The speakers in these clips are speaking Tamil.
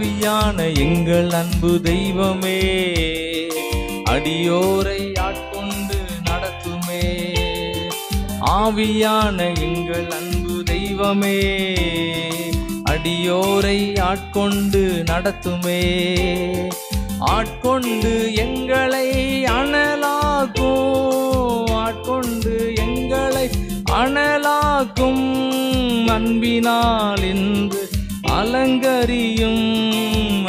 ஆவியான எங்கள் அன்பு தெய்வமே, அடியோரை ஆட்கொண்டு நடத்துமே. ஆவியான எங்கள் அன்பு தெய்வமே, அடியோரை ஆட்கொண்டு நடத்துமே. ஆட்கொண்டு எங்களை அனலாக்கும், ஆட்கொண்டு எங்களை அனலாக்கும். அன்பினால் என்று அலங்கரியும்,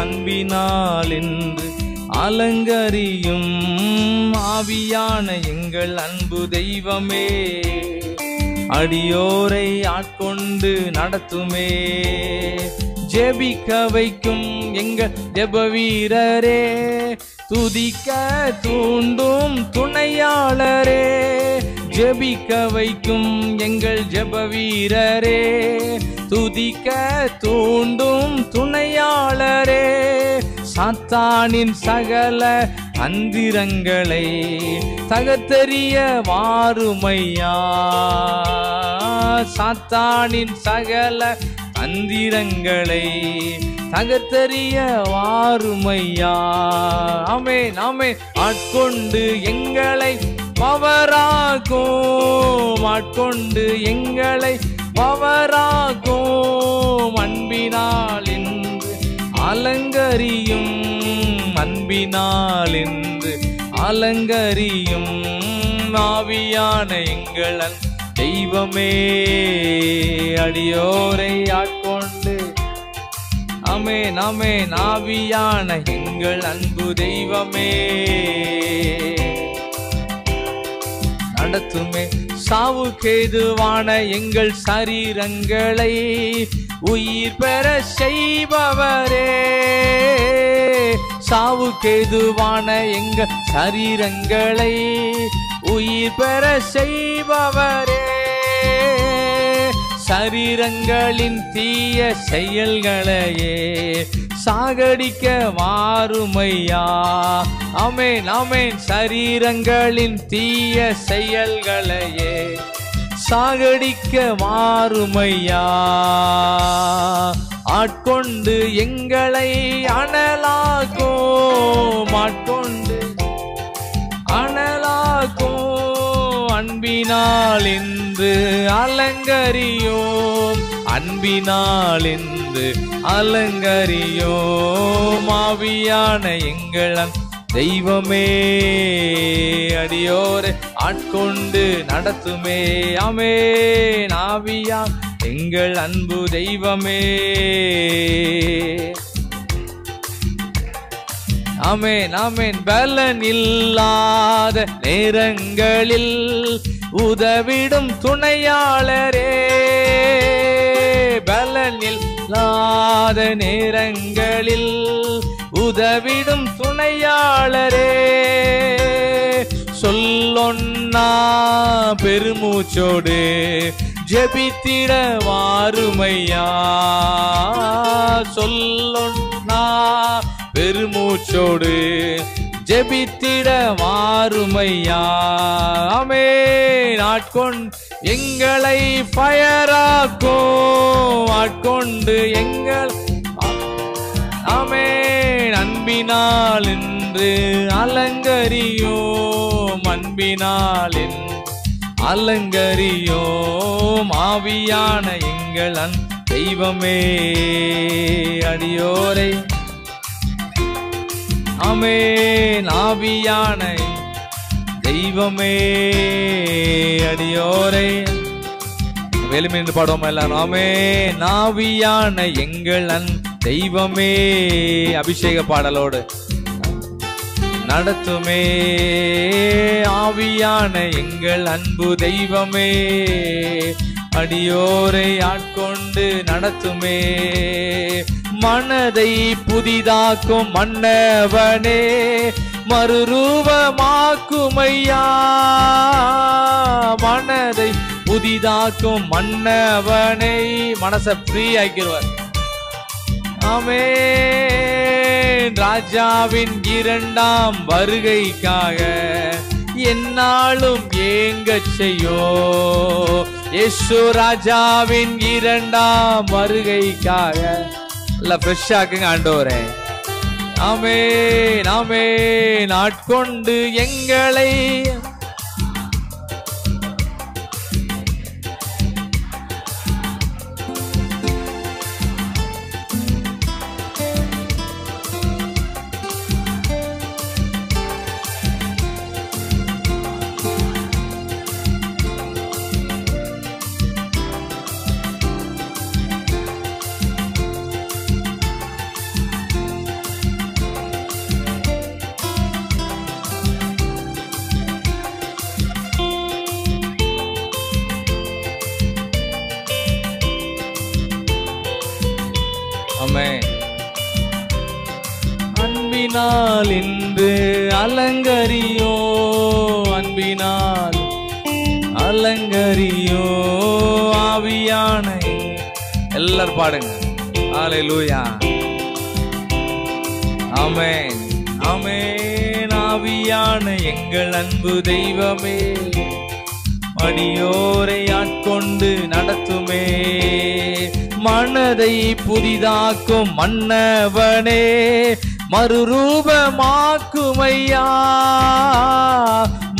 அன்பினால் என்று அலங்கரியும். ஆவியான எங்கள் அன்பு தெய்வமே, அடியோரை ஆட்கொண்டு நடத்துமே. ஜெபிக்க வைக்கும் எங்கள் ஜெப வீரரே, துதிக்க தூண்டும் துணையாளரே. ஜெபிக்க வைக்கும் எங்கள் ஜெப வீரரே, துதிக்க தூண்டும் துணையாளரே. சாத்தானின் சகல தந்திரங்களை தகர்த்தெறிய வாருமையா, சாத்தானின் சகல தந்திரங்களை தகர்த்தெறிய வாருமையா. ஆமென் ஆமென். ஆட்கொண்டு எங்களை பவராக்கும், ஆட்கொண்டு எங்களை பவராக்கும். அன்பினால் என்று அலங்கரியும், அன்பினால் என்று அலங்கரியும். ஆவியான எங்கள் தெய்வமே, அடியோரை ஆட்கொண்டு ஆமென் ஆமென். ஆவியான எங்கள் அன்பு தெய்வமே நடத்துமே. சாவுக்கேதுவான எங்கள் சரீரங்களை உயிர் பெற செய்பவரே, சாவுக்கேதுவான எங்கள் சரீரங்களை உயிர் பெற செய்பவரே. சரீரங்களின் தீய செயல்களையே சாகடிக்க வாருமையா. ஆமென் ஆமென். சரீரங்களின் தீய செயல்களையே சாகடிக்க வாருமையா. ஆட்கொண்டு எங்களை அனலாக்கும், ஆட்கொண்டு அனலாக்கும். அன்பினால் என்று அலங்கரியோம், அன்பினால் என்று அலங்கரியோம். ஆவியான எங்கள் தெய்வமே, அடியோரை ஆட்கொண்டு நடத்துமே. ஆமென். ஆவியா எங்கள் அன்பு தெய்வமே, ஆமென் ஆமென். பலன் இல்லாத நேரங்களில் உதவிடும் துணையாளரே, பலன் இல்லாத நேரங்களில் உதவிடும் துணையாளரே. சொல்லொன்னா பெருமூச்சோடு ஜெபித்திட வாருமையா, சொல்லொன்னா பெருமூச்சோடு ஜெபித்திட வாருமையா. ஆமென். ஆட்கொண்டு எங்களை ஃபயராக்கும், ஆட்கொண்டு எங்கள் ஆமென். அன்பினால் என்று அலங்கரியோம், அன்பினால் என்று அலங்கரியோம். ஆவியான எங்கள் தெய்வமே, அடியோரை ஆமென். ஆவியான தெய்வமே, அடியோரை வெளிமின்று பாடுவோம் எல்லாரும். ஆமென். ஆவியான எங்கள் தெய்வமே, அபிஷேக பாடலோடு நடத்துமே. ஆவியான எங்கள் அன்பு தெய்வமே, அடியோரை ஆட்கொண்டு நடத்துமே. மனதை புதிதாக்கும் மன்னவனே, மறுரூபமாக்குமையா. மனதை புதிதாக்கும் மன்னவனை, மனசை ஃப்ரீ ஆக்கிடுவார். ஆமென். ராஜாவின் இரண்டாம் வருகைக்காக என்னாலும் ஏங்கச் செய்யோ. இயேசு ராஜாவின் இரண்டாம் வருகைக்காக எல்லாம் ஃப்ரெஷ் ஆக்குங்க ஆண்டவரே. ஆமென் ஆமென். ஆட்கொண்டு எங்களை அன்பினால் இன்று அலங்கரியோ, அன்பினால் அலங்கரியோ ஆவியான. எல்லாரும் பாடுங்க. ஹல்லேலூயா. ஆமென் ஆமென். ஆவியான எங்கள் அன்பு தெய்வமே, அடியோரை ஆட்கொண்டு நடத்துமே. மனதை புதிதாக்கும் மன்னவனே, மறுரூபமாக்குமையா.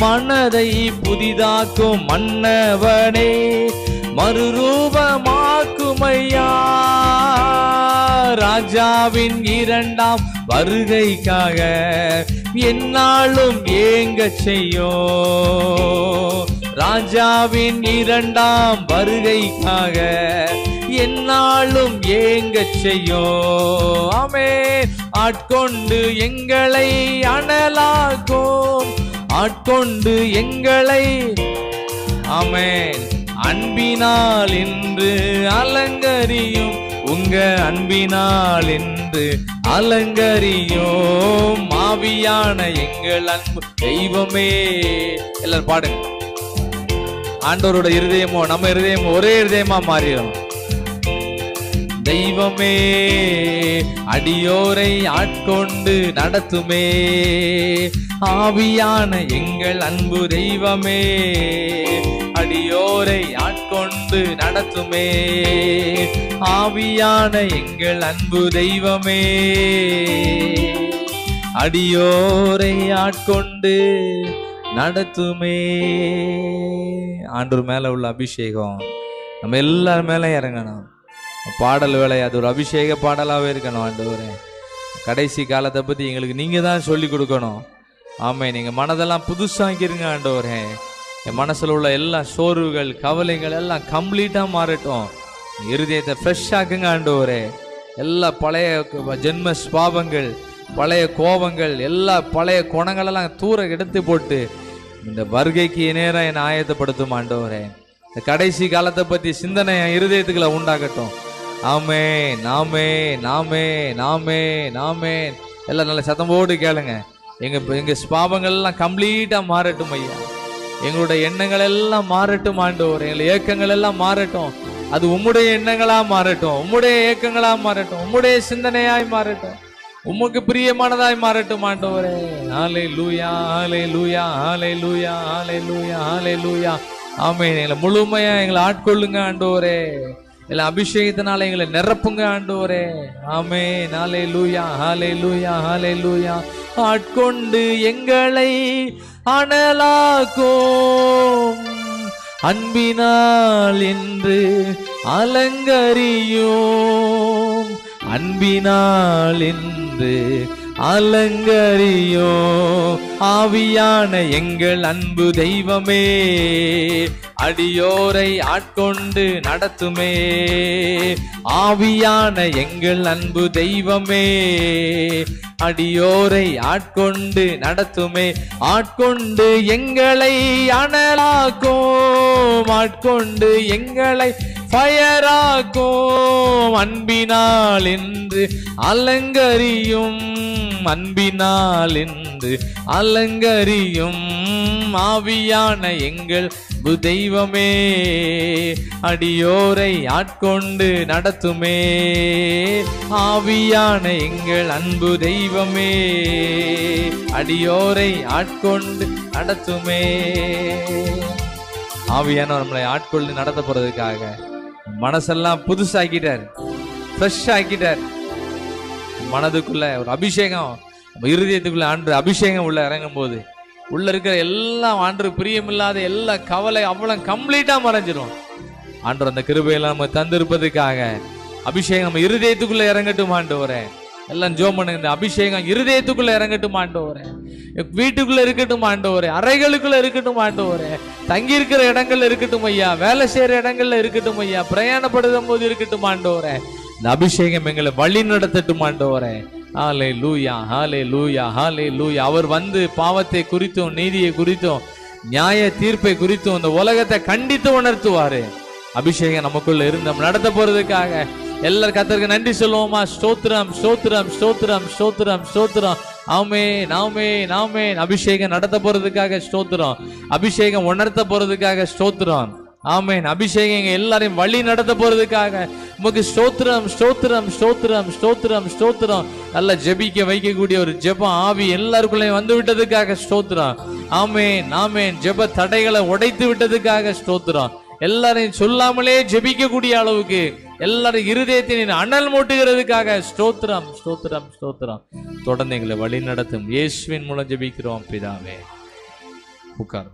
மனதை புதிதாக்கும் மன்னவனே, மறுரூபமாக்குமையா. ராஜாவின் இரண்டாம் வருகைக்காக என்னாலும் ஏங்க செய்யோ. ராஜாவின் இரண்டாம் வருகைக்காக என்னாலும் ஏங்க செய்யோ. ஆமென். ஆட்கொண்டு எங்களை அனலாக்கும், ஆட்கொண்டு எங்களை. ஆமென். அன்பினால் இன்று அலங்கரியும், உங்க அன்பினால் இன்று அலங்கரியும். ஆவியான எங்கள் அன்பு தெய்வமே. எல்லாரும் பாடுங்க. ஆண்டவரோட இருதயமோ நம்ம இருதயமோ ஒரே இருதயமா மாறிடும். தெய்வமே, அடியோரை ஆட்கொண்டு நடத்துமே. ஆவியான எங்கள் அன்பு தெய்வமே, அடியோரை ஆட்கொண்டு நடத்துமே. ஆவியான எங்கள் அன்பு தெய்வமே, அடியோரை ஆட்கொண்டு நடத்துமே. ஆண்டவர் மேல உள்ள அபிஷேகம் நம்ம எல்லார் மேல இறங்கணும். பாடல் வேலை அது ஒரு அபிஷேக பாடலாவே இருக்கணும். ஆண்டவரே, கடைசி காலத்தை பத்தி எங்களுக்கு நீங்க தான் சொல்லி கொடுக்கணும். ஆமே, நீங்க மனதெல்லாம் புதுசாக்கிருங்க ஆண்டவரே. என் மனசுல உள்ள எல்லா சோர்வுகள் கவலைகள் எல்லாம் கம்ப்ளீட்டா மாறட்டும். இருதயத்தை ஃப்ரெஷ் ஆக்குங்க ஆண்டவரே. எல்லா பழைய ஜென்ம ஸ்பாவங்கள், பழைய கோபங்கள், எல்லா பழைய குணங்களெல்லாம் தூர எடுத்து போட்டு இந்த வருகைக்கு நேரம் என்னை ஆயத்தப்படுத்தும் ஆண்டவரே. இந்த கடைசி காலத்தை பத்தி சிந்தனை என் இருதயத்துக்குள்ள உண்டாகட்டும். ஆமென் ஆமென் ஆமென் ஆமென் ஆமென். எல்லாம் நல்ல சத்தம் போட்டு கேளுங்க. எங்க ஸ்பாவங்கள் எல்லாம் கம்ப்ளீட்டா மாறட்டும் ஐயா. எங்களுடைய எண்ணங்கள் எல்லாம் மாறட்டும் ஆண்டவரே. எங்களை ஏக்கங்கள் எல்லாம் மாறட்டும். அது உம்முடைய எண்ணங்களா மாறட்டும், உம்முடைய ஏக்கங்களா மாறட்டும், உம்முடைய சிந்தனையாய் மாறட்டும், உமக்கு பிரியமானதாய் மாறட்டும் ஆண்டவரே. ஹல்லேலூயா ஹல்லேலூயா ஹல்லேலூயா ஹல்லேலூயா ஹல்லேலூயா. ஆமென். எங்களை முழுமையா எங்களை ஆட்கொள்ளுங்க ஆண்டவரே. எல்லா அபிஷேகத்தினால எங்களை நிரப்புங்க ஆண்டவரே. ஆமென். ஹல்லேலூயா ஹல்லேலூயா ஹல்லேலூயா. ஆட்கொண்டு எங்களை அனலாக்கும், அன்பினால் என்று அலங்கரியும், அன்பினால் என்று அலங்கரியோ. ஆவியான எங்கள் அன்பு தெய்வமே, அடியோரை ஆட்கொண்டு நடத்துமே. ஆவியான எங்கள் அன்பு தெய்வமே, அடியோரை ஆட்கொண்டு நடத்துமே. ஆட்கொண்டு எங்களை அனலாக்கும், ஆட்கொண்டு எங்களை ஃபயராக்கும், அன்பினால் என்று அலங்கரியும், அன்பினால் என்று அலங்கரியும். ஆவியான எங்கள் தெய்வமே, அடியோரை ஆட்கொண்டு நடத்துமே. ஆவியான எங்கள் அன்பு தெய்வமே, அடியோரை ஆட்கொண்டு நடத்துமே. ஆவியானவர் நம்மளை ஆட்கொண்டு நடத்த போறதுக்காக மனசெல்லாம் புதுசாக்கிட்டார், ஃப்ரெஷ் ஆக்கிட்டார். மனதுக்குள்ள ஒரு அபிஷேகம், இருதயத்துக்குள்ள ஆண்டு அபிஷேகம் உள்ள இறங்கும் போது உள்ள இருக்கிற எல்லாம் ஆண்டு பிரியமில்லாத எல்லா கவலை அவ்வளவு கம்ப்ளீட்டா மறைஞ்சிடும். ஆண்டவர் அந்த கிருபையெல்லாம் நம்ம தந்திருப்பதுக்காக அபிஷேகம் நம்ம இருதயத்துக்குள்ள இறங்கட்டும் ஆண்டவரே. எல்லாம் ஜெபம் பண்ணுங்க, இந்த அபிஷேகம் இருதயத்துக்குள்ள இறங்கட்டும் ஆண்டவரே, வீட்டுக்குள்ள இருக்கட்டும் ஆண்டவரே, அறைகளுக்குள்ள இருக்கட்டும் ஆண்டவரே, தங்கி இருக்கிற இடங்கள்ல இருக்கட்டும் ஐயா, வேலை செய்யற இடங்கள்ல இருக்கட்டும் ஐயா, பிரயாணப்படுத்தும் போது இருக்கட்டும் ஆண்டவரே. இந்த அபிஷேகம் எங்களை வழி நடத்தட்டும் ஆண்டவரே. ஹல்லேலூயா, ஹல்லேலூயா, ஹல்லேலூயா. அவர் வந்து பாவத்தை குறித்தும் நீதியை குறித்தும் நியாய தீர்ப்பை குறித்தும் இந்த உலகத்தை கண்டித்து உணர்த்துவாரு. அபிஷேகம் நமக்குள்ள இருந்து நடத்த போறதுக்காக எல்லாரும் கர்த்தருக்கு நன்றி சொல்லுவோமா? ஸ்தோத்திரம், ஸ்தோத்திரம், ஸ்தோத்திரம், ஸ்தோத்திரம், ஸ்தோத்திரம். ஆமென், ஆமென், ஆமென். அபிஷேகம் நடத்த போறதுக்காக ஸ்தோத்திரம், அபிஷேகம் உணர்த்த போறதுக்காக ஸ்தோத்திரம். ஆமென். அபிஷேகம் எங்க எல்லாரையும் வழி நடத்த போறதுக்காக உமக்கு ஸ்தோத்திரம், ஸ்தோத்திரம், ஸ்தோத்திரம், ஸ்தோத்திரம், ஸ்தோத்திரம். நல்லா ஜெபிக்க வைக்கக்கூடிய ஒரு ஜெபம் ஆவி எல்லாருக்குள்ளேயும் வந்து விட்டதுக்காக ஸ்தோத்திரம். ஆமென், ஆமென். ஜெப தடைகளை உடைத்து விட்டதுக்காக ஸ்தோத்திரம். எல்லாரையும் சொல்லாமலே ஜெபிக்க கூடிய அளவுக்கு எல்லாரும் இருதயத்தின் அனல் மூட்டுகிறதுக்காக ஸ்தோத்திரம், ஸ்தோத்திரம், ஸ்தோத்திரம். தொடர்ந்து எங்களை வழி நடத்தும் இயேசுவின் மூலம் ஜெபிக்கிறோம் பிதாவே. உட்கார்.